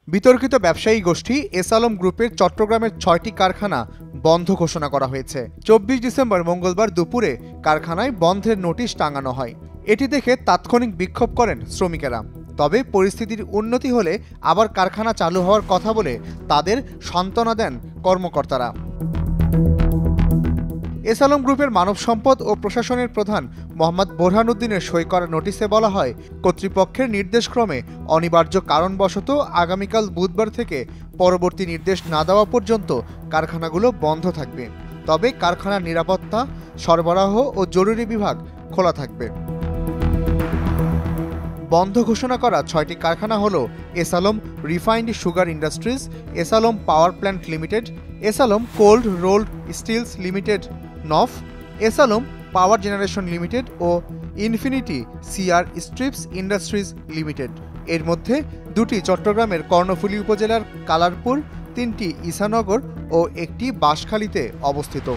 বিতর্কিত ব্যবসায়ী গোষ্ঠী এস আলম গ্রুপের চট্টগ্রামের ৬টি কারখানা বন্ধ ঘোষণা করা হয়েছে। ২৪ ডিসেম্বর মঙ্গলবার দুপুরে কারখানায় বন্ধের নোটিশ টাঙানো হয়। এটি দেখে তাৎক্ষণিক বিক্ষোভ করেন শ্রমিকেরা। তবে পরিস্থিতির উন্নতি হলে আবার কারখানা চালু হওয়ার কথা বলে তাদের সান্ত্বনা দেন কর্মকর্তারা। এস আলম গ্রুপের মানব সম্পদ ও প্রশাসনের প্রধান মোহাম্মদ বোরহানুদ্দিনের সই করা নোটিশে বলা হয়, কর্তৃপক্ষের নির্দেশক্রমে অনিবার্য কারণবশত আগামীকাল বুধবার থেকে পরবর্তী নির্দেশ না দেওয়া পর্যন্ত কারখানাগুলো বন্ধ থাকবে। তবে কারখানার নিরাপত্তা, সরবরাহ ও জরুরি বিভাগ খোলা থাকবে। বন্ধ ঘোষণা করা ৬টি কারখানা হল S Alam refined sugar industries, S Alam power plant limited, S Alam cold rolled steels limited নফ, S Alam power generation limited ও infinity CR strips industries limited. এর মধ্যে দুটি চট্টগ্রামের কর্ণফুলী উপজেলার কালারপুর, ৩টি ঈসানগর ও একটি বাঁশখালীতে অবস্থিত।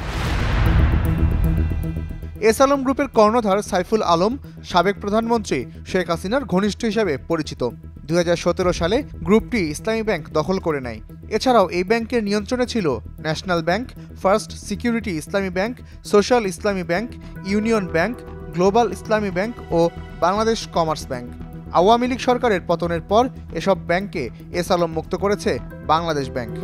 এস আলম গ্রুপের কর্ণধার সাইফুল আলম সাবেক প্রধানমন্ত্রী শেখ হাসিনার ঘনিষ্ঠ হিসাবে পরিচিত। ২০১৭ সালে গ্রুপটি ইসলামী ব্যাংক দখল করে নেয়। এছাড়াও এই ব্যাংকের নিয়ন্ত্রণে ছিল ন্যাশনাল ব্যাংক, ফার্স্ট সিকিউরিটি ইসলামী ব্যাংক, সোশ্যাল ইসলামী ব্যাংক, ইউনিয়ন ব্যাংক, গ্লোবাল ইসলামী ব্যাংক ও বাংলাদেশ কমার্স ব্যাংক। আওয়ামী লীগ সরকারের পতনের পর এসব ব্যাংককে এস আলম মুক্ত করেছে বাংলাদেশ ব্যাংক।